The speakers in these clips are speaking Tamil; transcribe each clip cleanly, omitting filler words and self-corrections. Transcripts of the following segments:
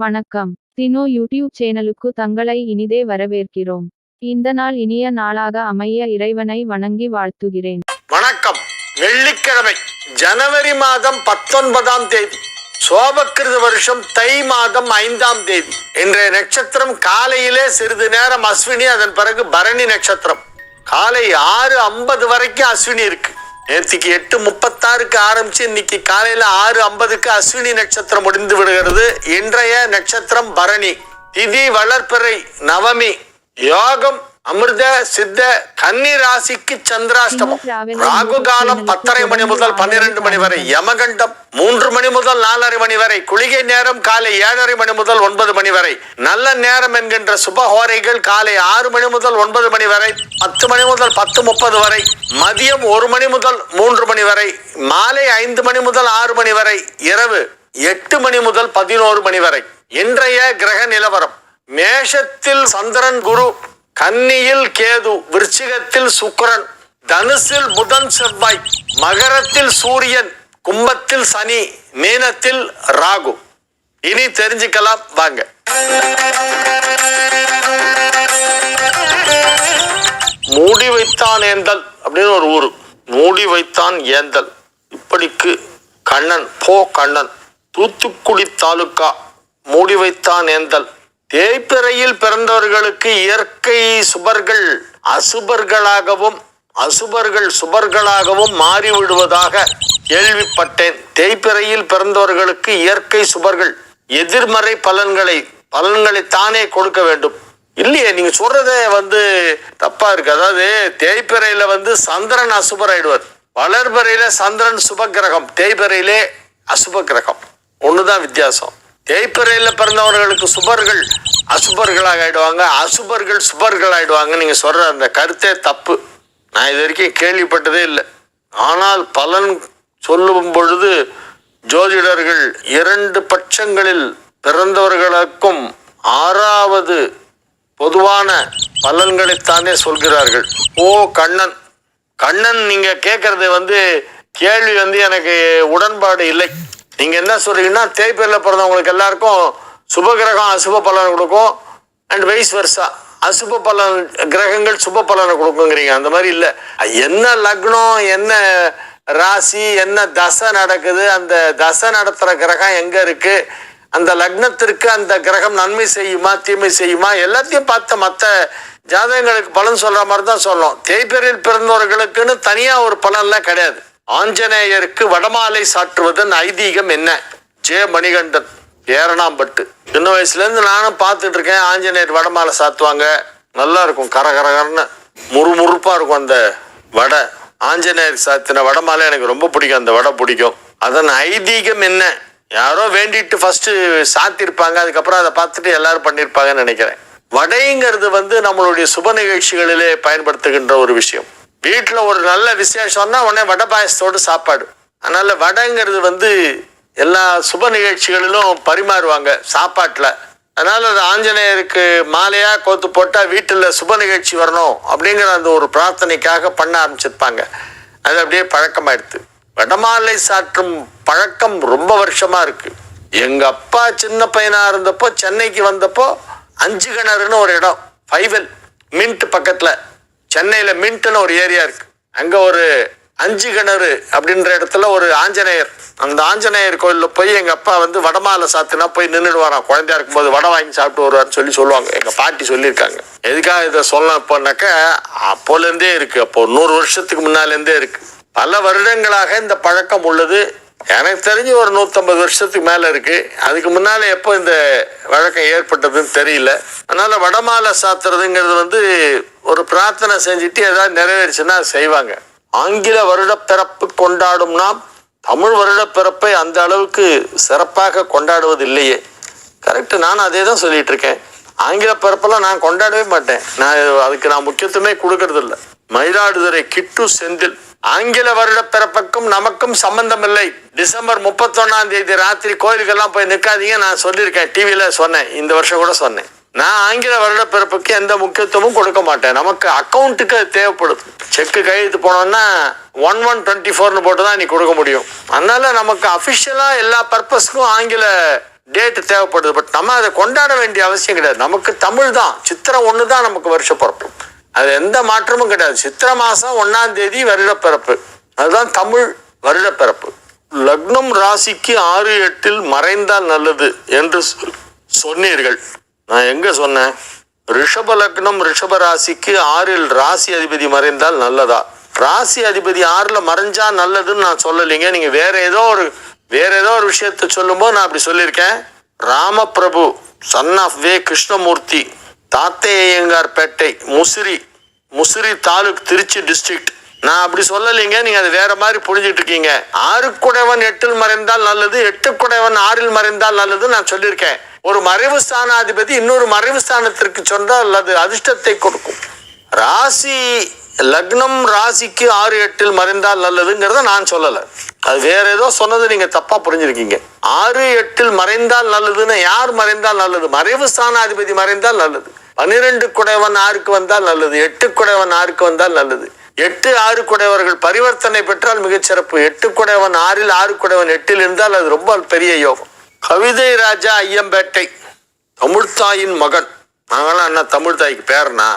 வணக்கம். தினோ யூடியூப் சேனலுக்கு தங்களை இனிதே வரவேற்கிறோம். இந்த நாள் இனிய நாளாக அமைய இறைவனை வணங்கி வாழ்த்துகிறேன். வணக்கம். வெள்ளிக்கிழமை ஜனவரி மாதம் 19ஆம் தேதி, சோபக்கிருத வருஷம் தை மாதம் 5ஆம் தேதி. இன்றைய நட்சத்திரம் காலையிலே சிறிது நேரம் அஸ்வினி, அதன் பிறகு பரணி நட்சத்திரம். காலை 6:50 வரைக்கும் அஸ்வினி இருக்கு. நேற்றுக்கு 8:36 ஆரம்பிச்சு இன்னைக்கு காலையில 6:50 அஸ்வினி நட்சத்திரம் முடிந்து விடுகிறது. இன்றைய நட்சத்திரம் பரணி. திதி வளர்பிறை, நவமி. யோகம் அமிர்த சித்த. கன்னி ராசிக்கு சந்திராஷ்டமம். ராகு காலம் 10:30 மணி முதல் 12 மணி வரை. யமகண்டம் 3 மணி முதல் 4:30 மணி வரை. குளிகை நேரம் காலை 7:30 மணி முதல் 9 மணி வரை. நல்ல நேரம் என்கின்ற சுபஹோரைகள் காலை 6 மணி முதல் 9 மணி வரை, 10 மணி முதல் 10:30 வரை, மதியம் 1 மணி முதல் 3 மணி வரை, மாலை 5 மணி முதல் 6 மணி வரை, இரவு 8 மணி முதல் 11 மணி வரை. இன்றைய கிரக நிலவரம்: மேஷத்தில் சந்திரன் குரு, கன்னியில் கேது, விருச்சிகத்தில் சுக்கிரன், தனுசில் புதன் செவ்வாய், மகரத்தில் சூரியன், கும்பத்தில் சனி, மீனத்தில் ராகு. இனி தெரிஞ்சுக்கலாம் வாங்க. மூடி வைத்தான் ஏந்தல் அப்படின்னு ஒரு ஊரு. மூடி வைத்தான் ஏந்தல். இப்படிக்கு கண்ணன் போ கண்ணன். தூத்துக்குடி தாலுக்கா. மூடி வைத்தான் ஏந்தல். தேய்பிறையில் பிறந்தவர்களுக்கு இயற்கை சுபர்கள் அசுபர்களாகவும் அசுபர்கள் சுபர்களாகவும் மாறிவிடுவதாக கேள்விப்பட்டேன். தேய்பிறையில் பிறந்தவர்களுக்கு இயற்கை சுபர்கள் எதிர்மறை பலன்களை தானே கொடுக்க வேண்டும். இல்லையே, நீங்க சொல்றதே தப்பா இருக்கு. அதாவது தேய்பிறையில சந்திரன் அசுபர் ஆயிடுவார். வளர்பிறையில சந்திரன் சுப கிரகம், தேய்பிறையிலே அசுப கிரகம். ஒண்ணுதான் வித்தியாசம். தேய்பிறையில பிறந்தவர்களுக்கு சுபர்கள் அசுபர்களாக ஆயிடுவாங்க, அசுபர்கள் சுபர்கள் ஆயிடுவாங்க. நீங்க சொல்ற அந்த கருத்தே தப்பு. நான் இது வரைக்கும் கேள்விப்பட்டதே இல்லை. ஆனால் பலன் சொல்லும் பொழுது ஜோதிடர்கள் 2 பட்சங்களில் பிறந்தவர்களுக்கும் 6வது பொதுவான பலன்களைத்தானே சொல்கிறார்கள். ஓ கண்ணன். கண்ணன் நீங்க கேட்கறது கேள்வி எனக்கு உடன்பாடு இல்லை. நீங்க என்ன சொல்றீங்கன்னா, தேய்பிறையில பிறந்தவங்களுக்கு எல்லாருக்கும் சுபகிரகம் அசுப பலனை கொடுக்கும், அண்ட் வைஸ் வர்சா. அசுப பலன் கிரகங்கள் சுப பலனை கொடுக்குங்கிறீங்க. அந்த மாதிரி இல்லை. என்ன லக்னம், என்ன ராசி, என்ன தசை நடக்குது, அந்த தசை நடத்துற கிரகம் எங்க இருக்கு, அந்த லக்னத்திற்கு அந்த கிரகம் நன்மை செய்யுமா தீமை செய்யுமா, எல்லாத்தையும் பார்த்த மற்ற ஜாதகங்களுக்கு பலன் சொல்ற மாதிரி தான் சொல்லணும். தேய்பிறையில் பிறந்தவர்களுக்குன்னு தனியா ஒரு பலன்லாம் கிடையாது. ஆஞ்சநேயருக்கு வடமாலை சாற்றுவதன் ஐதீகம் என்ன? ஜே மணிகண்டன், ஏரணாம்பட்டு. சின்ன வயசுல இருந்து நானும் பார்த்துட்டு இருக்கேன். ஆஞ்சநேயர் வடமாலை சாத்துவாங்க. நல்லா இருக்கும், கரகரகரன்னு முறுமுறுப்பா இருக்கும் அந்த வடை. ஆஞ்சநேயர் சாத்தின வடமாலை எனக்கு ரொம்ப பிடிக்கும். அந்த வடை பிடிக்கும். அதன் ஐதீகம் என்ன? யாரோ வேண்டிட்டு ஃபர்ஸ்ட் சாத்திருப்பாங்க, அதுக்கப்புறம் அதை பார்த்துட்டு எல்லாரும் பண்ணிருப்பாங்கன்னு நினைக்கிறேன். வடைங்கிறது நம்மளுடைய சுப நிகழ்ச்சிகளிலே பயன்படுத்துகின்ற ஒரு விஷயம். வீட்டுல ஒரு நல்ல விசேஷம்னா உடனே வடை பாயசத்தோடு சாப்பாடு. அதனால வடைங்கிறது எல்லா சுப நிகழ்ச்சிகளிலும் பரிமாறுவாங்க சாப்பாட்டுல. அதனால அது ஆஞ்சநேயருக்கு மாலையா கோத்து போட்டா வீட்டுல சுப நிகழ்ச்சி வரணும் அப்படிங்கிற அந்த ஒரு பிரார்த்தனைக்காக பண்ண ஆரம்பிச்சிருப்பாங்க. அது அப்படியே பழக்கமாயிடுது. வடமாலை சாற்றும் பழக்கம் ரொம்ப வருஷமா இருக்கு. எங்க அப்பா சின்ன பையனா இருந்தப்போ சென்னைக்கு வந்தப்போ 5 கிணறுன்னு ஒரு இடம், 5L மின்ட் பக்கத்துல, சென்னையில மின்ட்னு ஒரு ஏரியா இருக்கு. அங்க ஒரு 5 கிணறு அப்படின்ற இடத்துல ஒரு ஆஞ்சநேயர். அந்த ஆஞ்சநேயர் கோயில்ல போய் எங்க அப்பா வடமாலை சாத்தினா போய் நின்றுடுவாராம். குழந்தையா இருக்கும்போது வடை வாங்கி சாப்பிட்டு வருவார்னு சொல்லுவாங்க. எங்க பாட்டி சொல்லியிருக்காங்க. எதுக்காக இதை சொல்ல போனாக்க, அப்போலேருந்தே இருக்கு. அப்போ 100 வருஷத்துக்கு முன்னாலேருந்தே இருக்கு. பல வருடங்களாக இந்த பழக்கம் உள்ளது. எனக்கு தெரிஞ்சு ஒரு 150 வருஷத்துக்கு மேல இருக்கு. அதுக்கு முன்னால எப்போ இந்த வழக்கம் ஏற்பட்டதுன்னு தெரியல. அதனால வடமாலை சாத்துறதுங்கிறது ஒரு பிரார்த்தனை செஞ்சுட்டு ஏதாவது நிறைவேறுச்சுன்னா செய்வாங்க. ஆங்கில வருட பிறப்பு கொண்டாடும் நாம் தமிழ் வருட பிறப்பை அந்த அளவுக்கு சிறப்பாக கொண்டாடுவது இல்லையே. கரெக்ட், நானும் அதே தான் சொல்லிட்டு இருக்கேன். ஆங்கில பிறப்பெல்லாம் நான் கொண்டாடவே மாட்டேன். அதுக்கு நான் முக்கியத்துவமே கொடுக்கறது இல்லை. மயிலாடுதுறை கிட்டு செந்தில். ஆங்கில வருட பிறப்புக்கும் நமக்கும் சம்பந்தம் இல்லை. டிசம்பர் 31ஆம் தேதி ராத்திரி கோயிலுக்கெல்லாம் போய் நிற்காதீங்க. நான் சொல்லியிருக்கேன், டிவியில சொன்னேன், இந்த வருஷம் கூட சொன்னேன். நான் ஆங்கில வருட பிறப்புக்கு எந்த முக்கியத்துவமும் கொடுக்க மாட்டேன். நமக்கு அக்கௌண்ட்டுக்கு அது தேவைப்படுது. செக்கு கையெழுத்து போனோம்னா 1124 போட்டு தான் நீ கொடுக்க முடியும். அதனால நமக்கு அஃபிஷியலா எல்லா பர்பஸ்க்கும் ஆங்கில டேட்டு தேவைப்படுது. பட் நம்ம அதை கொண்டாட வேண்டிய அவசியம் கிடையாது. நமக்கு தமிழ் தான், சித்திரை 1 தான் நமக்கு வருஷ பிறப்பு. அது எந்த மாற்றமும் கிடையாது. சித்திரை மாதம் 1ஆம் தேதி வருடப்பிறப்பு, அதுதான் தமிழ் வருடப்பிறப்பு. லக்னம் ராசிக்கு 6-8 மறைந்தால் நல்லது என்று சொன்னீர்கள். நான் எங்க சொன்னேன்? ரிஷப லக்னம் ரிஷப ராசிக்கு 6 ராசி அதிபதி மறைந்தால் நல்லதா? ராசி அதிபதி 6 மறைஞ்சா நல்லதுன்னு நான் சொல்லலைங்க. நீங்க வேற ஏதோ ஒரு விஷயத்த சொல்லும்போது நான் அப்படி சொல்லியிருக்கேன். Ramaprabhu son of V Krishnamurthy, Thathaiyangarpettai, Musiri taluk, Trichy district. நான் அப்படி சொல்லலைங்க. நீங்க அது வேற மாதிரி புரிஞ்சுட்டு இருக்கீங்க. 6 குடைவன் 8 மறைந்தால் நல்லது, 8 குடைவன் 6 மறைந்தால் நல்லது நான் சொல்லியிருக்கேன். ஒரு மறைவு ஸ்தானாதிபதி இன்னொரு மறைவு ஸ்தானத்திற்கு சொன்னால் அது அதிர்ஷ்டத்தை கொடுக்கும். ராசி லக்னம் ராசிக்கு 6-8 மறைந்தால் நல்லதுங்கிறத நான் சொல்லலை. அது வேற ஏதோ சொன்னது நீங்க தப்பா புரிஞ்சிருக்கீங்க. 6-8 மறைந்தால் நல்லதுன்னு யார் மறைந்தால் நல்லது? மறைவு ஸ்தானாதிபதி மறைந்தால் நல்லது. 12 குடைவன் 6க்கு வந்தால் நல்லது, 8 குடைவன் 6க்கு வந்தால் நல்லது. 8-6 குடைவர்கள் பரிவர்த்தனை பெற்றால் மிகச்சிறப்பு. 8 குடைவன் 6, 6 குடைவன் 8 இருந்தால் அது ரொம்ப பெரிய யோகம். கவிதை ராஜா ஐயம்பேட்டை, தமிழ்தாயின் மகன். நாங்களாம் என்ன தமிழ் தாய்க்கு பேர்னா?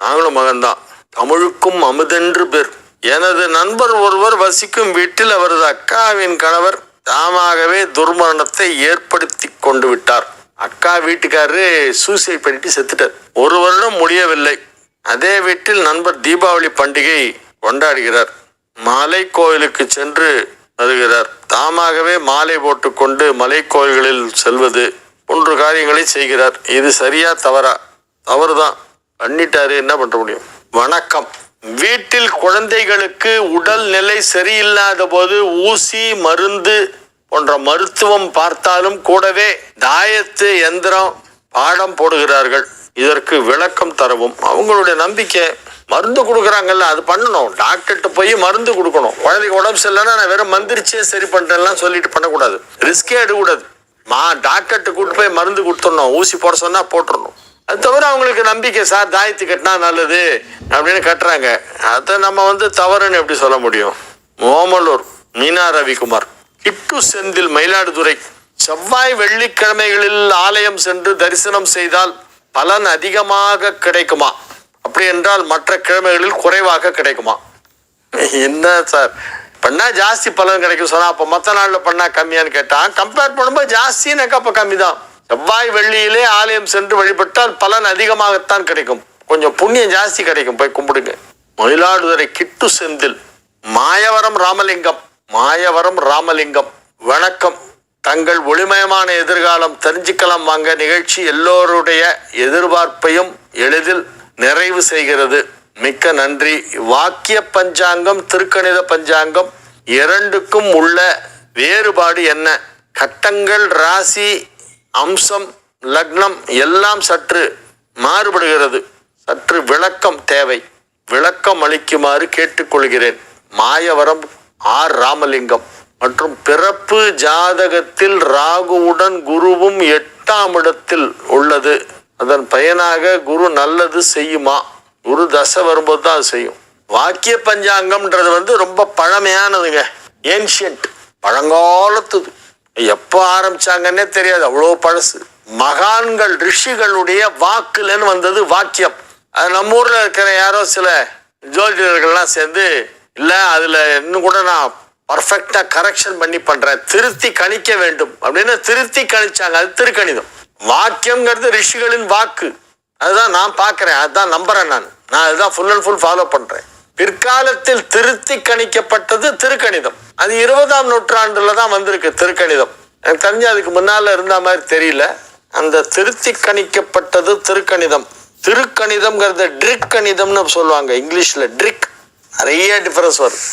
நாங்களும் மகன்தான். தமிழுக்கும் அமுதென்று பேர். எனது நண்பர் ஒருவர் வசிக்கும் வீட்டில் அவரது அக்காவின் கணவர் தாமாகவே துர்மரணத்தை ஏற்படுத்தி கொண்டு விட்டார். அக்கா வீட்டுக்காரரு சூசைட் பண்ணிட்டு செத்துட்டார். 1 வருடம் முடியவில்லை. அதே வீட்டில் நண்பர் தீபாவளி பண்டிகை கொண்டாடுகிறார். மலை கோயிலுக்கு சென்று வருகிறார். தாமாகவே மாலை போட்டுக்கொண்டு மலை கோயில்களில் செல்வது போன்ற காரியங்களை செய்கிறார். இது சரியா தவறா? தவறுதான். பண்ணிட்டாரு, என்ன பண்ண முடியும்? வணக்கம். வீட்டில் குழந்தைகளுக்கு உடல் நிலை சரியில்லாத போது ஊசி மருந்து போன்ற மருத்துவம் பார்த்தாலும் கூடவே தாயத்து எந்திரம் பாடம் போடுகிறார்கள். இதற்கு விளக்கம் தரவும். அவங்களுடைய நம்பிக்கை. மருந்து கொடுக்குறாங்கல்ல, அது பண்ணணும். டாக்டர்கிட்ட போய் மருந்து கொடுக்கணும். குழந்தைக்கு உடம்பு சரியில்லைன்னா நான் வெறும் மந்திரிச்சே சரி பண்றேன்லாம் சொல்லிட்டு பண்ணக்கூடாது. ரிஸ்கே எடுக்கூடாது. டாக்டர்கிட்ட கூட்டு போய் மருந்து கொடுத்துடணும். ஊசி போட சொன்னா போட்டுடணும். அது தவிர அவங்களுக்கு நம்பிக்கை. சார் தாயத்து கட்டினா நல்லது அப்படின்னு கட்டுறாங்க. அதை நம்ம தவறுன்னு எப்படி சொல்ல முடியும்? ஓமலூர் மீனா ரவிக்குமார், கிட்டு செந்தில், மயிலாடுதுறை. செவ்வாய் வெள்ளிக்கிழமைகளில் ஆலயம் சென்று தரிசனம் செய்தால் பலன் அதிகமாக கிடைக்குமா? அப்படி என்றால் மற்ற கிழமைகளில் குறைவாக கிடைக்குமா? என்ன சார் பண்ணா ஜாஸ்தி பலன் கிடைக்கும் சொன்னா அப்ப மற்ற நாள்ல பண்ணா கம்மியான்னு கேட்டா, கம்பேர் பண்ணும்போது ஜாஸ்தினாக்கா அப்ப கம்மி தான். செவ்வாய் வெள்ளியிலே ஆலயம் சென்று வழிபட்டால் பலன் அதிகமாகத்தான் கிடைக்கும். கொஞ்சம் புண்ணியம் ஜாஸ்தி கிடைக்கும். போய் கும்பிடுங்க. மயிலாடுதுறை கிட்டு செந்தில். மாயவரம் ராமலிங்கம். வணக்கம். தங்கள் ஒளிமயமான எதிர்காலம் தெரிஞ்சுக்கலாம் வாங்க. நிகழ்ச்சி எல்லோருடைய எதிர்பார்ப்பையும் எளிதில் நிறைவு செய்கிறது. மிக்க நன்றி. வாக்கிய பஞ்சாங்கம், திருக்கணித பஞ்சாங்கம் இரண்டுக்கும் உள்ள வேறுபாடு என்ன? கட்டங்கள், ராசி, அம்சம், லக்னம் எல்லாம் சற்று மாறுபடுகிறது. சற்று விளக்கம் தேவை. விளக்கம் அளிக்குமாறு கேட்டுக்கொள்கிறேன். மாயவரம் ராமலிங்கம். மற்றும் பிறப்பு ஜாதகத்தில் ராகுவுடன் குருவும் 8ஆம் இடத்தில் உள்ளது. அதன் பயனாக குரு நல்லது செய்யுமா? குரு தசை வரும்போது தான் அது செய்யும். வாக்கிய பஞ்சாங்கம்ன்றது ரொம்ப பழமையானதுங்க. ஏன்ஷியன்ட், பழங்காலத்துது. எப்போ ஆரம்பிச்சாங்கன்னே தெரியாது, அவ்வளோ பழசு. மகான்கள் ரிஷிகளுடைய வாக்குலன்னு வந்தது வாக்கியம். அது நம்ம ஊர்ல இருக்கிற யாரோ சில ஜோதிடர்கள்லாம் சேர்ந்து இல்ல அதுல இன்னும் கூட நான் பர்ஃபெக்டா கரெக்ஷன் பண்ணி பண்றேன், திருத்தி கணிக்க வேண்டும் அப்படின்னு திருத்தி கணிச்சாங்க. அது திருக்கணிதம். வாக்கியம்ங்கிறது ரிஷிகளின் வாக்கு. அதுதான் நான் பார்க்கிறேன், அதுதான் நம்புறேன். நான் அதுதான் ஃபுல் அண்ட் ஃபுல் ஃபாலோ பண்றேன். பிற்காலத்தில் திருத்தி கணிக்கப்பட்டது திருக்கணிதம். அது 20ஆம் நூற்றாண்டுல தான் வந்திருக்கு திருக்கணிதம். எனக்கு தெரிஞ்சு அதுக்கு முன்னால இருந்த மாதிரி தெரியல. அந்த திருத்தி கணிக்கப்பட்டது திருக்கணிதம். திருக்கணிதம்ங்கிறது ட்ரிக் கணிதம்னு சொல்லுவாங்க இங்கிலீஷ்ல. ட்ரிக் நிறைய டிஃபரன்ஸ் வருது.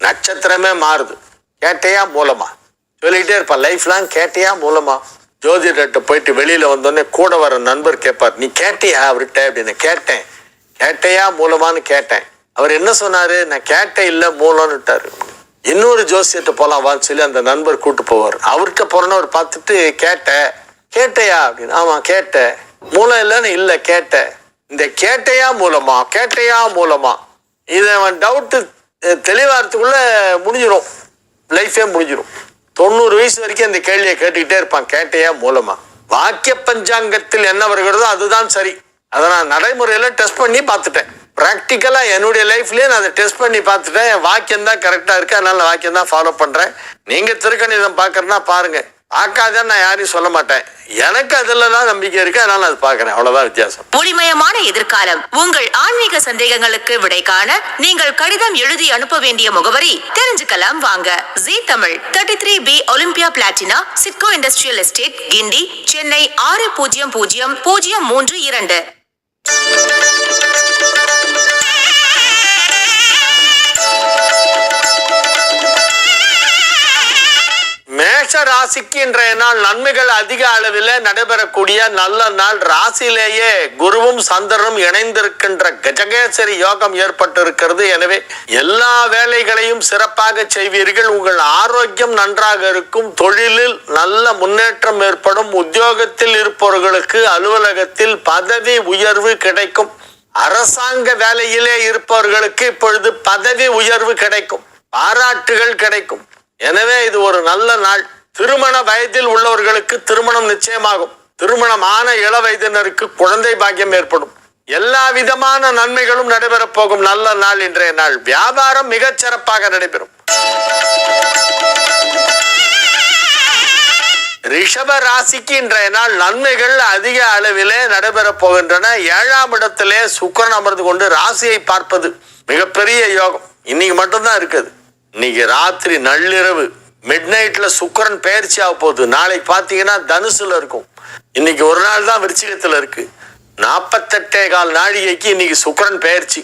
நட்சத்திரமே மாறுது. கேட்டையா மூலமா சொல்லிக்கிட்டே இருப்பான். லைஃப் லாங் கேட்டையா மூலமா. ஜோதிடர்கிட்ட போயிட்டு வெளியில வந்தோடனே கூட வர நண்பர் கேட்பார், நீ கேட்டியா அவர்கிட்ட அப்படின்னு. கேட்டேன். கேட்டையா மூலமானு கேட்டேன். அவர் என்ன சொன்னாரு? நான் கேட்டேன் இல்ல மூலம்னுட்டாரு. இன்னொரு ஜோசியத்தை போலாம் வான்னு சொல்லி அந்த நண்பர் கூட்டு போவார். அவர்கிட்ட போறவர் பார்த்துட்டு கேட்டையா அப்படின்னு. ஆமா கேட்டேன். மூலம் இல்லைன்னு இல்ல கேட்டேன். இந்த கேட்டையா மூலமா இதை அவன் டவுட்டு தெளிவாகிறதுக்குள்ள முடிஞ்சிடும். லைஃபே முடிஞ்சிடும். 90 வயசு வரைக்கும் இந்த கேள்வியை கேட்டுக்கிட்டே இருப்பான். கேட்டையா மூலமா வாக்கிய பஞ்சாங்கத்தில் என்ன வருகிறதோ அதுதான் சரி. அதை நான் நடைமுறையில டெஸ்ட் பண்ணி பார்த்துட்டேன். பிராக்டிக்கலா என்னுடைய லைஃப்லயே நான் அதை டெஸ்ட் பண்ணி பார்த்துட்டேன். என் வாக்கியம் தான் கரெக்டா இருக்கு, அதனால வாக்கியம் தான் ஃபாலோ பண்றேன். நீங்க திருக்கணிதம் பாக்குறேன்னா பாருங்க, பார்க்காத நான் யாரையும் சொல்ல மாட்டேன். எனக்கு அதுலதான் நம்பிக்கை இருக்கு, அதனால அது பாக்குறேன். அவ்வளவுதான் வித்தியாசம். ஒளிமயமான எதிர்காலம். உங்கள் ஆன்மீக சந்தேகங்களுக்கு விடை காண நீங்கள் கடிதம் எழுதி அனுப்ப வேண்டிய முகவரி தெரிஞ்சுக்கலாம் வாங்க. Zee Tamil 33B Olympia Platina, SIDCO industrial estate, Guindy, Chennai 600032. மேஷ ராசிக்கு இன்றைய நாள் நன்மைகள் அதிக அளவில் நடைபெறக்கூடிய நல்ல நாள். ராசியிலேயே குருவும் சந்திரனும் இணைந்திருக்கின்ற கஜகேசரி யோகம் ஏற்பட்டிருக்கிறது. எனவே எல்லா வேலைகளையும் சிறப்பாக செய்வீர்கள். உங்கள் ஆரோக்கியம் நன்றாக இருக்கும். தொழிலில் நல்ல முன்னேற்றம் ஏற்படும். உத்தியோகத்தில் இருப்பவர்களுக்கு அலுவலகத்தில் பதவி உயர்வு கிடைக்கும். அரசாங்க வேலையிலே இருப்பவர்களுக்கு இப்பொழுது பதவி உயர்வு கிடைக்கும், பாராட்டுகள் கிடைக்கும். எனவே இது ஒரு நல்ல நாள். திருமண வயதில் உள்ளவர்களுக்கு திருமணம் நிச்சயமாகும். திருமணமான இள வயதினருக்கு குழந்தை பாக்கியம் ஏற்படும். எல்லா விதமான நன்மைகளும் நடைபெறப் போகும் நல்ல நாள் இன்றைய நாள். வியாபாரம் மிகச் சிறப்பாக நடைபெறும். ரிஷப ராசிக்கு இன்றைய நாள் நன்மைகள் அதிக அளவிலே நடைபெறப் போகின்றன. 7ஆம் இடத்திலே சுக்கிரன் அமர்ந்து கொண்டு ராசியை பார்ப்பது மிகப்பெரிய யோகம். இன்னைக்கு மட்டும்தான் இருக்குது. இன்னைக்கு ராத்திரி நள்ளிரவு மிட்நைட்ல சுக்கிரன் பெயர்ச்சி ஆக போகுது. நாளைக்கு பாத்தீங்கன்னா தனுசுல இருக்கும். இன்னைக்கு ஒரு நாள் தான் விருச்சிகத்துல இருக்கு. 48 நாழிகைக்கு இன்னைக்கு சுக்கிரன் பெயர்ச்சி.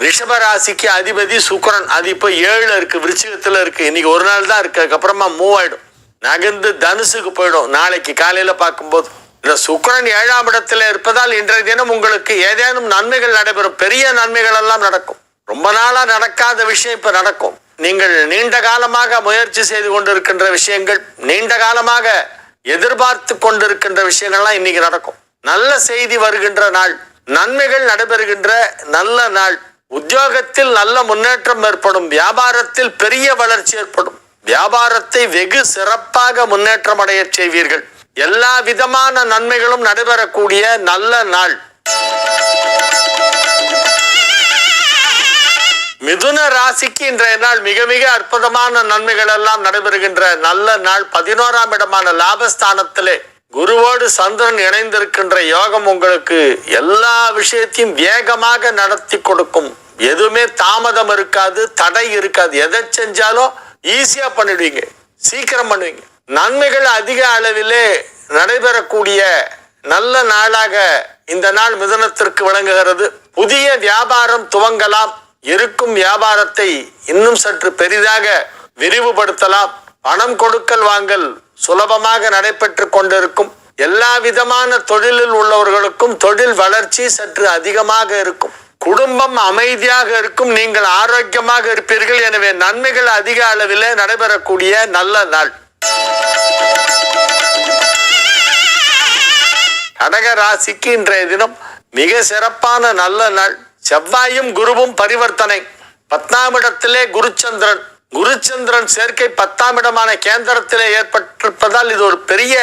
ரிஷப ராசிக்கு அதிபதி சுக்கிரன். அது இப்ப 7 இருக்கு, விருச்சிகத்துல இருக்கு. இன்னைக்கு ஒரு நாள் தான் இருக்கு, அதுக்கப்புறமா மூவ் ஆயிடும், நகர்ந்து தனுசுக்கு போயிடும். நாளைக்கு காலையில பார்க்கும்போது இந்த சுக்கிரன் 7ஆம் இடத்துல இருப்பதால் இன்றைய தினம் உங்களுக்கு ஏதேனும் நன்மைகள் நடைபெறும். பெரிய நன்மைகள் எல்லாம் நடக்கும். ரொம்ப நாளா நடக்காத விஷயம் இப்ப நடக்கும். நீங்கள் நீண்ட காலமாக முயற்சி செய்து கொண்டிருக்கின்ற விஷயங்கள், நீண்ட காலமாக எதிர்பார்த்து கொண்டிருக்கின்ற விஷயங்கள்லாம் இன்னைக்கு நடக்கும். நல்ல செய்தி வருகின்ற நாள், நன்மைகள் நடைபெறுகின்ற நல்ல நாள். உத்தியோகத்தில் நல்ல முன்னேற்றம் ஏற்படும். வியாபாரத்தில் பெரிய வளர்ச்சி ஏற்படும். வியாபாரத்தை வெகு சிறப்பாக முன்னேற்றம் அடைய செய்வீர்கள். எல்லா விதமான நன்மைகளும் நடைபெறக்கூடிய நல்ல நாள். மிதுன ராசிக்கு இன்றைய நாள் மிக மிக அற்புதமான நன்மைகள் எல்லாம் நடைபெறுகின்ற நல்ல நாள். 11ஆம் இடமான லாபஸ்தானத்திலே குருவோடு சந்திரன் இணைந்திருக்கின்ற யோகம் உங்களுக்கு எல்லா விஷயத்தையும் வேகமாக நடத்தி கொடுக்கும். எதுவுமே தாமதம் இருக்காது, தடை இருக்காது. எதை செஞ்சாலும் ஈஸியா பண்ணிடுவீங்க, சீக்கிரம் பண்ணுவீங்க. நன்மைகள் அதிக அளவிலே நடைபெறக்கூடிய நல்ல நாளாக இந்த நாள் மிதுனத்திற்கு விளங்குகிறது. புதிய வியாபாரம் துவங்கலாம். இருக்கும் வியாபாரத்தை இன்னும் சற்று பெரிதாக விரிவுபடுத்தலாம். பணம் கொடுக்கல் வாங்கல் சுலபமாக நடைபெற்று கொண்டிருக்கும். எல்லா விதமான தொழிலில் உள்ளவர்களுக்கும் தொழில் வளர்ச்சி சற்று அதிகமாக இருக்கும். குடும்பம் அமைதியாக இருக்கும். நீங்கள் ஆரோக்கியமாக இருப்பீர்கள். எனவே நன்மைகள் அதிக அளவில் நடைபெறக்கூடிய நல்ல நாள். கடக ராசிக்கு இன்றைய தினம் மிக சிறப்பான நல்ல நாள். செவ்வாயும் குருவும் பரிவர்த்தனை. 10ஆம் இடத்திலே குருச்சந்திரன் சேர்க்கை 10ஆம் இடமான கேந்திரத்திலே ஏற்பட்டிருப்பதால் இது ஒரு பெரிய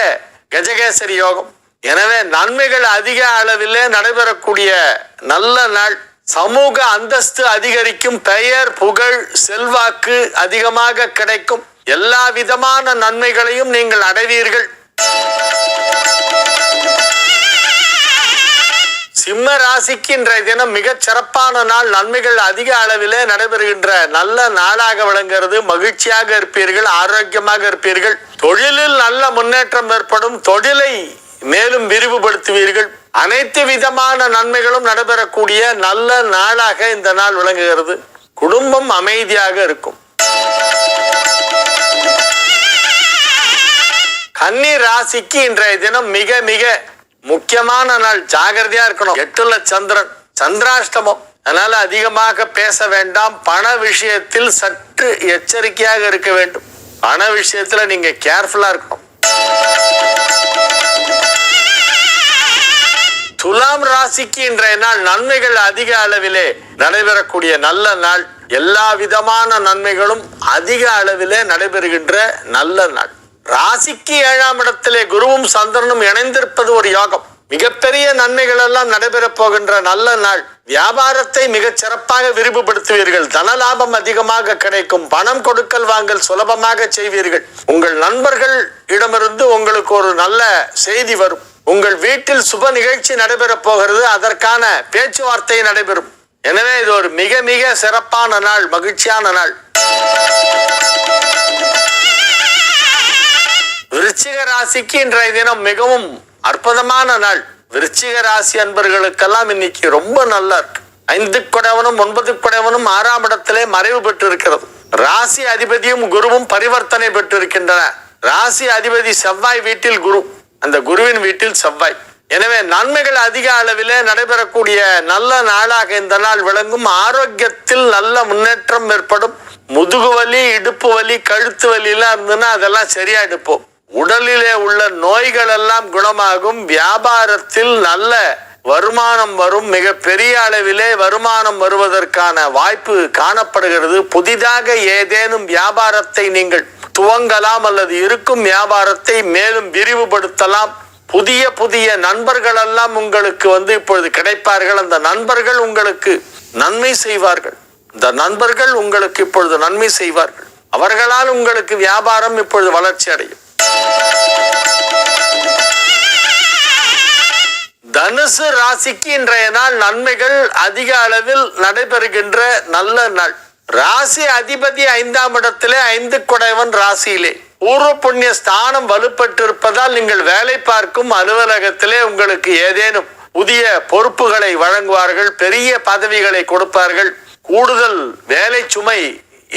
கஜகேசரி யோகம். எனவே நன்மைகள் அதிக அளவிலே நடைபெறக்கூடிய நல்ல நாள். சமூக அந்தஸ்து அதிகரிக்கும். பெயர் புகழ் செல்வாக்கு அதிகமாக கிடைக்கும். எல்லா விதமான நன்மைகளையும் நீங்கள் அடைவீர்கள். சிம்ம ராசிக்கு இன்றைய தினம் மிகச் சிறப்பான நாள். நன்மைகள் அதிக அளவிலே நடைபெறுகின்ற நல்ல நாளாக விளங்குகிறது. மகிழ்ச்சியாக இருப்பீர்கள், ஆரோக்கியமாக இருப்பீர்கள். தொழிலில் நல்ல முன்னேற்றம் ஏற்படும். தொழிலை மேலும் விரிவுபடுத்துவீர்கள். அனைத்து விதமான நன்மைகளும் நடைபெறக்கூடிய நல்ல நாளாக இந்த நாள் விளங்குகிறது. குடும்பம் அமைதியாக இருக்கும். கன்னி ராசிக்கு இன்றைய தினம் மிக மிக முக்கியமான நாள். ஜாகிரதையா இருக்கணும். 8ல சந்திரன், சந்திராஷ்டமம். அதனால அதிகமாக பேச வேண்டாம். பண விஷயத்தில் சற்று எச்சரிக்கையாக இருக்க வேண்டும். பண விஷயத்துல நீங்க கேர்ஃபுல்லா இருக்கணும். துலாம் ராசிக்கு இன்றைய நாள் நன்மைகள் அதிக அளவிலே நடைபெறக்கூடிய நல்ல நாள். எல்லா விதமான நன்மைகளும் அதிக அளவிலே நடைபெறுகின்ற நல்ல நாள். ராசிக்கு 7ஆம் இடத்திலே குருவும் சந்திரனும் இணைந்திருப்பது ஒரு யோகம். மிகப்பெரிய நன்மைகள் எல்லாம் நடைபெறப் போகின்ற நல்ல நாள். வியாபாரத்தை மிகச் சிறப்பாக விரிவுபடுத்துவீர்கள். தன லாபம் அதிகமாக கிடைக்கும். பணம் கொடுக்கல் வாங்கல் சுலபமாக செய்வீர்கள். உங்கள் நண்பர்கள் இடமிருந்து உங்களுக்கு ஒரு நல்ல செய்தி வரும். உங்கள் வீட்டில் சுப நிகழ்ச்சி நடைபெறப் போகிறது. அதற்கான பேச்சுவார்த்தை நடைபெறும். எனவே இது ஒரு மிக மிக சிறப்பான நாள், மகிழ்ச்சியான நாள். விருச்சிக ராசிக்கு இன்றைய தினம் மிகவும் அற்புதமான நாள். விருச்சிக ராசி அன்பர்களுக்கெல்லாம் இன்னைக்கு ரொம்ப நல்லா இருக்கு. 5 குடைவனும் 9 குடைவனும் 6ஆம் இடத்திலே மறைவு பெற்று இருக்கிறது. ராசி அதிபதியும் குருவும் பரிவர்த்தனை பெற்று இருக்கின்றன. ராசி அதிபதி செவ்வாய் வீட்டில் குரு, அந்த குருவின் வீட்டில் செவ்வாய். எனவே நன்மைகள் அதிக அளவிலே நடைபெறக்கூடிய நல்ல நாளாக இந்த நாள் விளங்கும். ஆரோக்கியத்தில் நல்ல முன்னேற்றம் ஏற்படும். முதுகு வலி, இடுப்பு வலி, கழுத்து வலி எல்லாம் இருந்ததுன்னா அதெல்லாம் சரியா எடுப்போம். உடலிலே உள்ள நோய்கள் எல்லாம் குணமாகும். வியாபாரத்தில் நல்ல வருமானம் வரும். மிக பெரிய அளவிலே வருமானம் வருவதற்கான வாய்ப்பு காணப்படுகிறது. புதிதாக ஏதேனும் வியாபாரத்தை நீங்கள் துவங்கலாம் அல்லது இருக்கும் வியாபாரத்தை மேலும் விரிவுபடுத்தலாம். புதிய புதிய நண்பர்கள் எல்லாம் உங்களுக்கு இப்பொழுது கிடைப்பார்கள். அந்த நண்பர்கள் உங்களுக்கு நன்மை செய்வார்கள். இந்த நண்பர்கள் உங்களுக்கு இப்பொழுது நன்மை செய்வார்கள். அவர்களால் உங்களுக்கு வியாபாரம் இப்பொழுது வளர்ச்சி அடையும். தனுசு ராசிக்கு இன்றைய நாள் நன்மைகள் அதிக அளவில் நடைபெறுகின்ற நல்ல நாள். ராசி அதிபதி 5ஆம் இடத்திலே 5 குடைவன் ராசியிலே. பூர்வ புண்ணிய ஸ்தானம் வலுப்பட்டிருப்பதால் நீங்கள் வேலை பார்க்கும் அலுவலகத்திலே உங்களுக்கு ஏதேனும் புதிய பொறுப்புகளை வழங்குவார்கள். பெரிய பதவிகளை கொடுப்பார்கள். கூடுதல் வேலை சுமை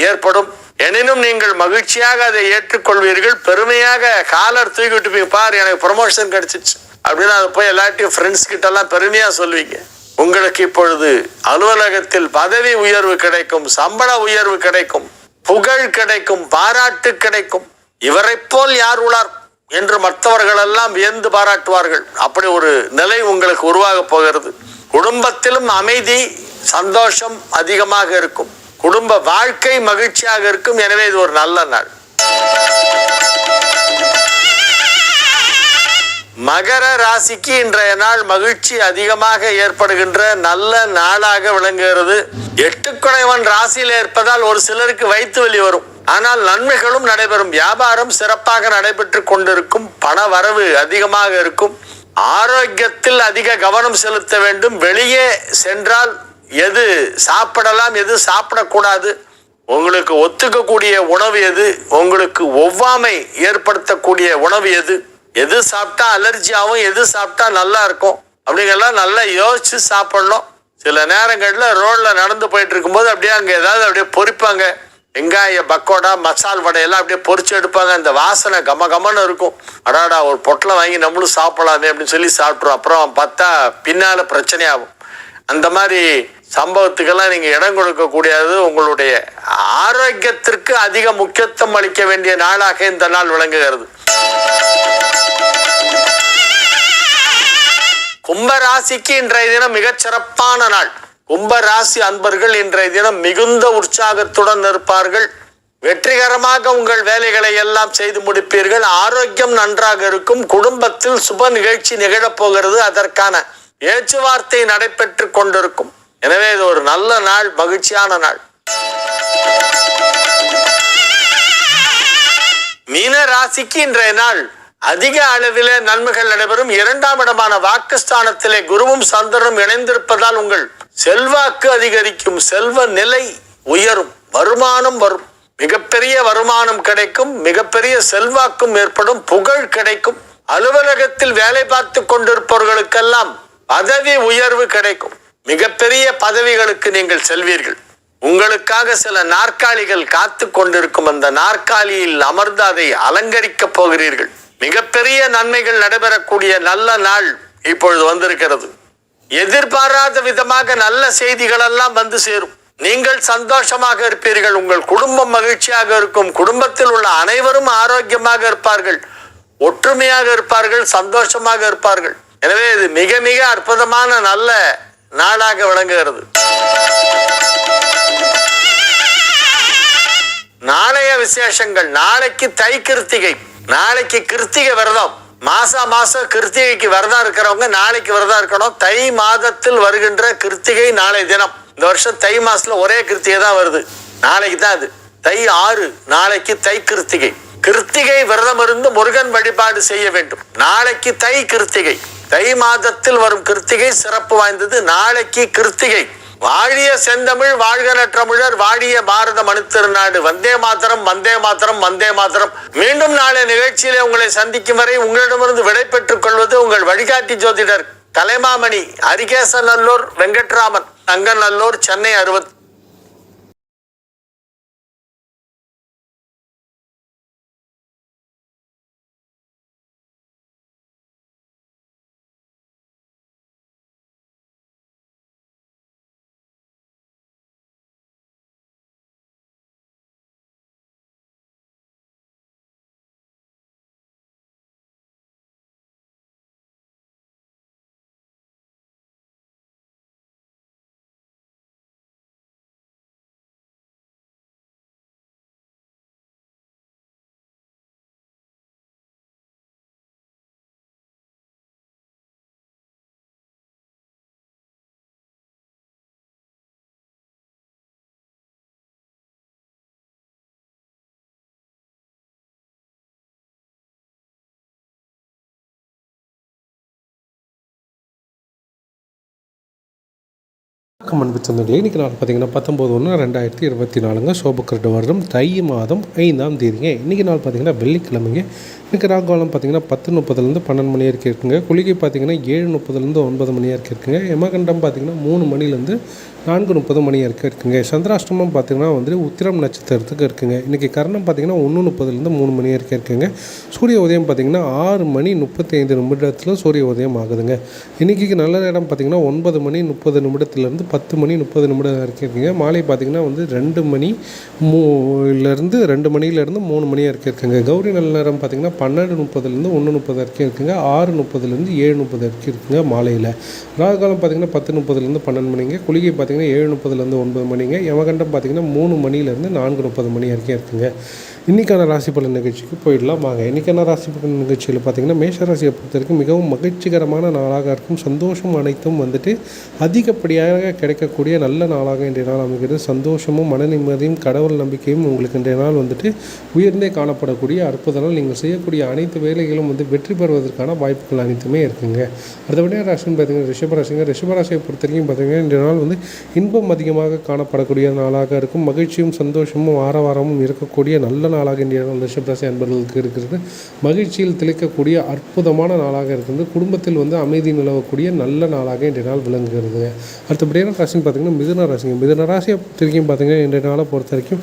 ஏற்படும். எனினும் நீங்கள் மகிழ்ச்சியாக அதை ஏற்றுக்கொள்வீர்கள். பெருமையாக காலர் தூக்கிட்டு போய் பார், எனக்கு ப்ரமோஷன் கிடைச்சிச்சு அப்படின்னு அதை போய் எல்லாத்தையும் ஃப்ரெண்ட்ஸ் கிட்ட எல்லாம் பெருமையா சொல்வீங்க. உங்களுக்கு இப்பொழுது அலுவலகத்தில் பதவி உயர்வு கிடைக்கும், சம்பள உயர்வு கிடைக்கும், புகழ் கிடைக்கும், பாராட்டு கிடைக்கும். இவரை போல் யார் உளார் என்று மற்றவர்கள் எல்லாம் வியந்து பாராட்டுவார்கள். அப்படி ஒரு நிலை உங்களுக்கு உருவாக போகிறது. குடும்பத்திலும் அமைதி, சந்தோஷம் அதிகமாக இருக்கும். குடும்ப வாழ்க்கை மகிழ்ச்சியாக இருக்கும். எனவே இது ஒரு நல்ல நாள். மகர ராசிக்கு இன்றைய நாள் மகிழ்ச்சி அதிகமாக ஏற்படுகின்ற நல்ல நாளாக விளங்குகிறது. 8 குடைவன் ராசியில் இருப்பதால் ஒரு சிலருக்கு வயிற்று வலி வரும். ஆனால் நன்மைகளும் நடைபெறும். வியாபாரம் சிறப்பாக நடைபெற்று கொண்டிருக்கும். பண வரவு அதிகமாக இருக்கும். ஆரோக்கியத்தில் அதிக கவனம் செலுத்த வேண்டும். வெளியே சென்றால் எது சாப்பிடலாம், எது சாப்பிடக்கூடாது, உங்களுக்கு ஒத்துக்கக்கூடிய உணவு எது, உங்களுக்கு ஒவ்வாமை ஏற்படுத்தக்கூடிய உணவு எது, எது சாப்பிட்டா அலர்ஜி ஆகும், எது சாப்பிட்டா நல்லா இருக்கும் அப்படிங்கெல்லாம் நல்லா யோசிச்சு சாப்பிடணும். சில நேரங்களில் ரோட்ல நடந்து போயிட்டு இருக்கும்போது அப்படியே அங்கே ஏதாவது அப்படியே பொரிப்பாங்க. வெங்காய பக்கோடா, மசால் வடையெல்லாம் அப்படியே பொரிச்சு எடுப்பாங்க. அந்த வாசனை கம கமன்னு இருக்கும். அடாடா, ஒரு பொட்டலை வாங்கி நம்மளும் சாப்பிடலாமே அப்படின்னு சொல்லி சாப்பிட்றோம். அப்புறம் பார்த்தா பின்னால பிரச்சனை ஆகும். அந்த மாதிரி சம்பவத்துக்கெல்லாம் நீங்க இடம் கொடுக்க கூடாது. உங்களுடைய ஆரோக்கியத்திற்கு அதிக முக்கியத்துவம் அளிக்க வேண்டிய நாளாக இந்த நாள் விளங்குகிறது. கும்பராசிக்கு இன்றைய தினம் மிகச் சிறப்பான நாள். கும்பராசி அன்பர்கள் இன்றைய தினம் மிகுந்த உற்சாகத்துடன் இருப்பார்கள். வெற்றிகரமாக உங்கள் வேலைகளை எல்லாம் செய்து முடிப்பீர்கள். ஆரோக்கியம் நன்றாக இருக்கும். குடும்பத்தில் சுப நிகழ்ச்சி நிகழப்போகிறது. அதற்கான பேச்சுவார்த்தை நடைபெற்று கொண்டிருக்கும். எனவே இது ஒரு நல்ல நாள், மகிழ்ச்சியான நாள். மீன ராசிக்கு இன்றைய நாள் அதிக அளவிலே நன்மைகள் நடைபெறும். 2ஆம் இடமான வாக்குஸ்தானத்திலே குருவும் சந்திரனும் இணைந்திருப்பதால் உங்கள் செல்வாக்கு அதிகரிக்கும். செல்வ நிலை உயரும். வருமானம் வரும். மிகப்பெரிய வருமானம் கிடைக்கும். மிகப்பெரிய செல்வாக்கும் ஏற்படும். புகழ் கிடைக்கும். அலுவலகத்தில் வேலை பார்த்து கொண்டிருப்பவர்களுக்கெல்லாம் பதவி உயர்வு கிடைக்கும். மிகப்பெரிய பதவிகளுக்கு நீங்கள் செல்வீர்கள். உங்களுக்காக சில நாற்காலிகள் காத்து கொண்டிருக்கும். அந்த நாற்காலியில் அமர்ந்து அதை அலங்கரிக்க போகிறீர்கள். மிகப்பெரிய நன்மைகள் நடைபெறக்கூடிய நல்ல நாள் இப்பொழுது வந்திருக்கிறது. எதிர்பாராத விதமாக நல்ல செய்திகள் எல்லாம் வந்து சேரும். நீங்கள் சந்தோஷமாக இருப்பீர்கள். உங்கள் குடும்பம் மகிழ்ச்சியாக இருக்கும். குடும்பத்தில் உள்ள அனைவரும் ஆரோக்கியமாக இருப்பார்கள். ஒற்றுமையாக இருப்பார்கள். சந்தோஷமாக இருப்பார்கள். எனவே இது மிக மிக அற்புதமான நல்ல நாளாக விளங்குகிறது. நாளைய விசேஷங்கள். நாளைக்கு தை கிருத்திகை, நாளைக்கு கிருத்திகை விரதம். மாசம் கிருத்திகைக்கு விரதம் இருக்கிறவங்க நாளைக்கு விரதம் இருக்கணும். தை மாதத்தில் வருகின்ற கிருத்திகை நாளை தினம். இந்த வருஷம் தை மாசத்துல ஒரே கிருத்திகை தான் வருது, நாளைக்கு தான் அது. தை 6, நாளைக்கு தை கிருத்திகை. கிருத்திகை விரதம் இருந்து முருகன் வழிபாடு செய்ய வேண்டும். நாளைக்கு தை கிருத்திகை, தை மாதத்தில் வரும் கிருத்திகை சிறப்பு வாய்ந்தது. நாளைக்கு கிருத்திகை. வாழிய செந்தமிழ், வாழ்க நற்றமிழர், வாழிய பாரத மணித்திருநாடு. வந்தே மாதரம், வந்தே மாதரம், வந்தே மாதரம். மீண்டும் நாளை நிகழ்ச்சியிலே உங்களை சந்திக்கும் வரை உங்களிடமிருந்து விடை பெற்றுக் கொள்வது உங்கள் வழிகாட்டி ஜோதிடர் கலைமாமணி அரிகேசநல்லூர் வெங்கட்ராமன், அங்கநல்லூர், சென்னை 60. அன்பு சொந்தங்களே, இன்றைக்கி நாள் பார்த்திங்கன்னா 19/1/2024 சோபக்கிருட வருடம் தை மாதம் 5ஆம் தேதிங்க. இன்றைக்கி நாள் பார்த்திங்கன்னா வெள்ளிக்கிழமைங்க. இன்றைக்கி ராகுகாலம் பார்த்திங்கன்னா 10:30 12 மணி வரைக்கும் இருக்குங்க. குளிகை பார்த்திங்கன்னா 7:30 9 மணி வரைக்கும் இருக்குங்க. யமகண்டம் பார்த்திங்கன்னா 3 மணிலேருந்து 4:30 மணி வரைக்கும் இருக்குங்க. சந்திராஷ்டமம் பார்த்திங்கன்னா உத்திரம் நட்சத்திரத்துக்கு இருக்குங்க. இன்றைக்கி கரணம் பார்த்திங்கன்னா 1:30 3 மணி வரைக்கும் இருக்குங்க. சூரிய உதயம் பார்த்திங்கன்னா 6:35 சூரிய உதயம் ஆகுதுங்க. இன்றைக்கி நல்ல நேரம் பார்த்திங்கன்னா 9:30 10 மணி 30 வரைக்கும் இருக்குங்க. மாலை பார்த்திங்கன்னா 2 மணிலேருந்து 2 மணிலேருந்து 3 மணி வரைக்கும் இருக்குங்க. கௌரி நல்ல நேரம் பார்த்திங்கன்னா 12:30 1:30 வரைக்கும் இருக்குங்க. 6:30 7:30 வரைக்கும் இருக்குங்க மாலையில். ராகுகாலம் பார்த்திங்கன்னா 10:30 12 மணிங்க. குளிகை பார்த்திங்கன்னா 7:30 9 மணிங்க. யமகண்டம் பார்த்திங்கன்னா 3 மணிலேருந்து 4:30 மணி வரைக்கும் இருக்குங்க. இன்றைக்கான ராசி பலன் நிகழ்ச்சிக்கு போயிடலாம் வாங்க. இன்றைக்கான ராசி பலன் நிகழ்ச்சியில் பார்த்திங்கன்னா மேஷராசியை பொறுத்த வரைக்கும் மிகவும் மகிழ்ச்சிகரமான நாளாக இருக்கும். சந்தோஷம் அனைத்தும் அதிகப்படியாக கிடைக்கக்கூடிய நல்ல நாளாக இன்றைய நாள் அமைகிறது. சந்தோஷமும் மன நிம்மதியும் கடவுள் நம்பிக்கையும் உங்களுக்கு இன்றைய நாள் உயர்ந்தே காணப்படக்கூடிய அற்புத நாள். நீங்கள் செய்யக்கூடிய அனைத்து வேலைகளும் வெற்றி பெறுவதற்கான வாய்ப்புகள் அனைத்துமே இருக்குங்க. அடுத்தபடியாக ராசின்னு பார்த்திங்கன்னா ரிஷபராசிங்க. ரிஷபராசியை பொறுத்த வரைக்கும் பார்த்திங்கன்னா இன்றைய நாள் இன்பம் அதிகமாக காணப்படக்கூடிய நாளாக இருக்கும். மகிழ்ச்சியும் சந்தோஷமும் ஆரவாரமும் இருக்கக்கூடிய நல்ல நாளாக இன்றைய நாள் ரிஷபராசி அன்பர்களுக்கு இருக்கிறது. மகிழ்ச்சியில் திளைக்கக்கூடிய அற்புதமான நாளாக இருக்கிறது. குடும்பத்தில் அமைதி நிலவக்கூடிய நல்ல நாளாக இன்றைய நாள் விளங்குகிறது. அடுத்தபடியான ராசின்னு பார்த்திங்கன்னா மிதுன ராசிங்க. மிதுன ராசியை பொறுத்த வரைக்கும் பார்த்திங்கன்னா இன்றைய நாளை பொறுத்த வரைக்கும்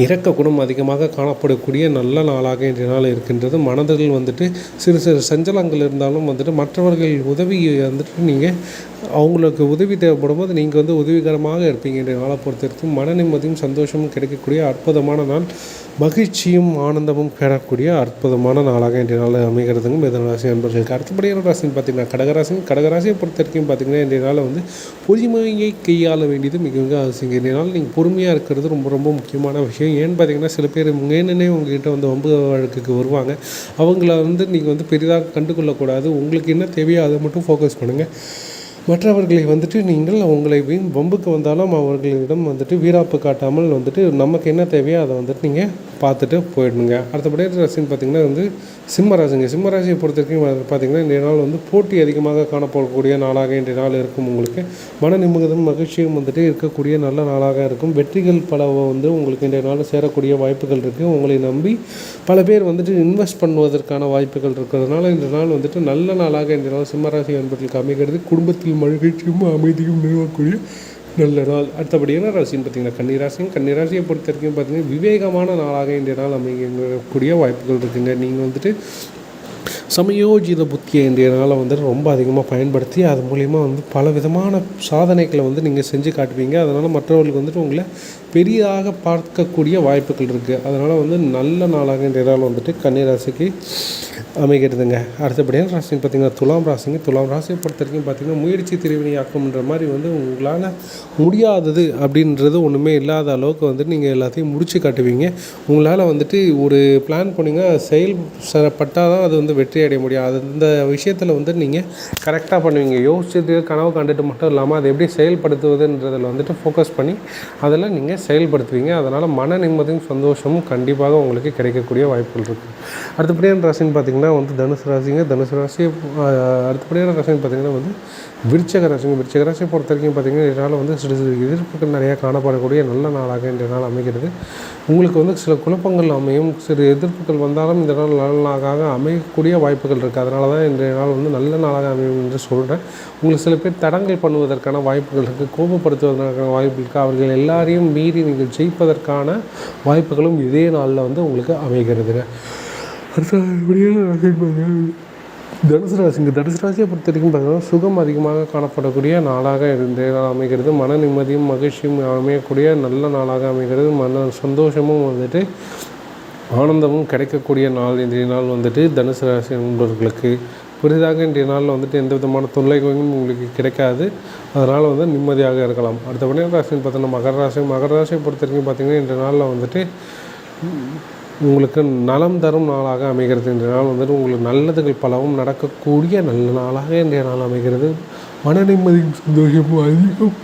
இரக்க குணம் அதிகமாக காணப்படக்கூடிய நல்ல நாளாக இன்றைய நாள் இருக்கின்றது. மனதில் சிறு சிறு சஞ்சலங்கள் இருந்தாலும் மற்றவர்கள் உதவி நீங்கள் அவங்களுக்கு உதவி தேவைப்படும் போது நீங்கள் உதவிகரமாக இருப்பீங்க. இன்றைய நாளை பொறுத்த வரைக்கும் மன நிம்மதியும் சந்தோஷமும் கிடைக்கக்கூடிய அற்புதமான நாள். மகிழ்ச்சியும் ஆனந்தமும் பெறக்கூடிய அற்புதமான நாளாக இன்றைய நாள் அமைகிறதுங்க மிதுன ராசி அன்பர்களுக்கு. அடுத்தபடியான ராசின்னு பார்த்திங்கன்னா கடகராசி. கடகராசியை பொறுத்த வரைக்கும் பார்த்திங்கன்னா இன்றைய நாள் பொறுமையை கையாள வேண்டியது மிக மிக அவசியம். இன்றைய நாள் நீங்கள் பொறுமையாக இருக்கிறது ரொம்ப ரொம்ப முக்கியமான விஷயம். ஏன்னு பார்த்திங்கன்னா சில பேர் வேணுன்னே உங்கள்கிட்ட வம்பு வழக்குக்கு வருவாங்க. அவங்கள நீங்கள் பெரிதாக கண்டுகொள்ளக்கூடாது. உங்களுக்கு என்ன தேவையோ அதை மட்டும் ஃபோக்கஸ் பண்ணுங்கள். மற்றவர்களை நீங்கள் அவங்களை வம்புக்கு வந்தாலும் அவர்களிடம் வீராப்பு காட்டாமல் நமக்கு என்ன தேவையோ அதை நீங்கள் பார்த்துட்டு போயிடணுங்க. அடுத்தபடியாக ராசின்னு பார்த்திங்கன்னா சிம்மராசிங்க. சிம்மராசியை பொறுத்த வரைக்கும் பார்த்திங்கன்னா இன்றைய நாள் போட்டி அதிகமாக காணப்படக்கூடிய நாளாக இன்றைய நாள் இருக்கும். உங்களுக்கு மன நிம்மதியும் மகிழ்ச்சியும் இருக்கக்கூடிய நல்ல நாளாக இருக்கும். வெற்றிகள் பல உங்களுக்கு இன்றைய நாள் சேரக்கூடிய வாய்ப்புகள் இருக்குது. உங்களை நம்பி பல பேர் இன்வெஸ்ட் பண்ணுவதற்கான வாய்ப்புகள் இருக்கிறதுனால இந்த நாள் நல்ல நாளாக இன்றைய நாள் சிம்மராசி அன்பர்களுக்கு அமைகிறது. குடும்பத்தில் மகிழ்ச்சியும் அமைதியும் நிறுவக்கூடிய நல்ல நாள். அடுத்தபடியான ராசின்னு பார்த்திங்கன்னா கன்னிராசியும். கன்னிராசியை பொறுத்த வரைக்கும் பார்த்திங்கன்னா விவேகமான நாளாக இன்றைய நாள் அமைக்கக்கூடிய வாய்ப்புகள் இருக்குங்க. நீங்கள் சமயோஜித புத்தியை இன்றைய நாளை வந்துட்டு ரொம்ப அதிகமாக பயன்படுத்தி அது மூலிமா வந்து பல விதமான சாதனைகளை வந்து நீங்கள் செஞ்சு காட்டுவீங்க. அதனால் மற்றவர்களுக்கு வந்துட்டு உங்களை பெரிதாக பார்க்கக்கூடிய வாய்ப்புகள் இருக்குது. அதனால் வந்து நல்ல நாளாக இன்றைய நாள் வந்துட்டு கன்னி ராசிக்கு அமைகிறதுங்க. அடுத்தபடியான ராசின்னு பார்த்திங்கன்னா துலாம் ராசிங்க. துலாம் ராசியை பொறுத்த வரைக்கும் பார்த்திங்கன்னா முயற்சி திருவினையாக்கும்ன்ற மாதிரி வந்து உங்களால் முடியாதது அப்படின்றது ஒன்றுமே இல்லாத அளவுக்கு வந்துட்டு நீங்கள் எல்லாத்தையும் முடிச்சு காட்டுவீங்க. உங்களால் வந்துட்டு ஒரு பிளான் பண்ணிங்க செயல்பட்டால் தான் அது வந்து வெற்றி அடைய முடியும். அது இந்த விஷயத்தில் வந்து நீங்கள் கரெக்டாக பண்ணுவீங்க. யோசிச்சுட்டு கனவு கண்டுட்டு மட்டும் இல்லாமல் அதை எப்படி செயல்படுத்துவதுன்றதில் வந்துட்டு ஃபோக்கஸ் பண்ணி அதெல்லாம் நீங்கள் செயல்படுத்துவீங்க. அதனால் மன நிம்மதியும் சந்தோஷமும் கண்டிப்பாக உங்களுக்கு கிடைக்கக்கூடிய வாய்ப்புகள் இருக்குது. அடுத்தபடியான ராசின்னு பார்த்திங்கன்னா வந்து தனுசு ராசிங்க. தனுசு ராசி அடுத்தபடியான ராசின்னு பார்த்திங்கன்னா வந்து விருச்சிக ராசிங்க. விருச்சிக ராசியை பொறுத்த வரைக்கும் பார்த்திங்கன்னா இதனால் வந்து சிறு சிறு எதிர்ப்புகள் நிறையா காணப்படக்கூடிய நல்ல நாளாக இன்றைய நாள் அமைகிறது. உங்களுக்கு வந்து சில குழப்பங்கள் அமையும், சிறு எதிர்ப்புகள் வந்தாலும் இந்த நாள் நல்ல நாளாக அமையக்கூடிய வாய்ப்புகள் இருக்குது. அதனால தான் இன்றைய நாள் வந்து நல்ல நாளாக அமையும் என்று சொல்கிறேன். உங்களுக்கு சில பேர் தடங்கள் பண்ணுவதற்கான வாய்ப்புகள் இருக்குது, கோபப்படுத்துவதற்கான வாய்ப்பு இருக்குது. அவர்கள் எல்லாரையும் மீறி நீங்கள் ஜெயிப்பதற்கான வாய்ப்புகளும் இதே நாளில் வந்து உங்களுக்கு அமைகிறதுங்க. தனுசு ராசிங்க. தனுசு ராசியை பொறுத்த வரைக்கும் பார்த்தீங்கன்னா சுகம் அதிகமாக காணப்படக்கூடிய நாளாக இன்றைய நாள் அமைகிறது. மன நிம்மதியும் மகிழ்ச்சியும் அமையக்கூடிய நல்ல நாளாக அமைகிறது. மன சந்தோஷமும் வந்துட்டு ஆனந்தமும் கிடைக்கக்கூடிய நாள் இன்றைய நாள் வந்துட்டு தனுசு ராசி நண்பர்களுக்கு. புதிதாக இன்றைய நாளில் வந்துட்டு எந்த விதமான தொல்லைகளும் உங்களுக்கு கிடைக்காது. அதனால் வந்து நிம்மதியாக இருக்கலாம். அடுத்தபடியாக ராசின்னு பார்த்தோன்னா மகர ராசி. மகர ராசியை பொறுத்த வரைக்கும் பார்த்திங்கன்னா இன்றைய நாளில் வந்துட்டு உங்களுக்கு நலம் தரும் நாளாக அமைகிறது. இன்றைய நாள் வந்துட்டு உங்களுக்கு நல்லதுகள் பலவும் நடக்கக்கூடிய நல்ல நாளாக இன்றைய நாள் அமைகிறது. மன நிம்மதியும் சந்தோஷமும் அதிகம்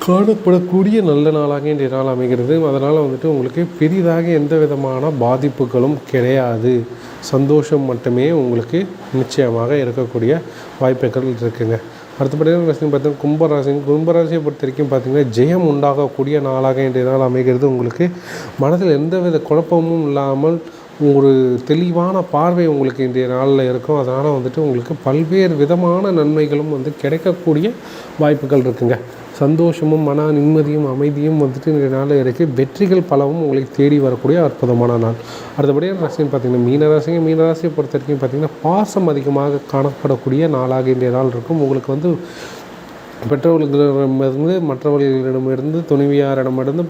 காணப்படக்கூடிய நல்ல நாளாக இன்றைய நாள் அமைகிறது. அதனால் வந்துட்டு உங்களுக்கு பெரிதாக எந்த விதமான பாதிப்புகளும் கிடையாது. சந்தோஷம் மட்டுமே உங்களுக்கு நிச்சயமாக இருக்கக்கூடிய வாய்ப்புகள் இருக்குங்க. அடுத்தபடியான ராசின்னு பார்த்தீங்கன்னா கும்பராசி. கும்பராசியை பொறுத்த வரைக்கும் பார்த்திங்கன்னா ஜெயம் உண்டாகக்கூடிய நாளாக இன்றைய நாள் அமைகிறது. உங்களுக்கு மனதில் எந்தவித குழப்பமும் இல்லாமல் ஒரு தெளிவான பார்வை உங்களுக்கு இன்றைய நாளில் இருக்கும். அதனால் வந்துட்டு உங்களுக்கு பல்வேறு விதமான நன்மைகளும் வந்து கிடைக்கக்கூடிய வாய்ப்புகள் இருக்குங்க. சந்தோஷமும் மன நிம்மதியும் அமைதியும் வந்துட்டு இன்றைய நாளில் இருக்குது. வெற்றிகள் பலவும் உங்களுக்கு தேடி வரக்கூடிய அற்புதமான நாள். அடுத்தபடியாக ராசின்னு பார்த்திங்கன்னா மீனராசிங்க. மீனராசியை பொறுத்த வரைக்கும் பார்த்திங்கன்னா பாசம் அதிகமாக காணப்படக்கூடிய நாளாக இன்றைய நாள் இருக்கும். உங்களுக்கு வந்து பெற்றோர்களிடமிருந்து மற்றவர்களிடமிருந்து துணைவியாரிடமிருந்து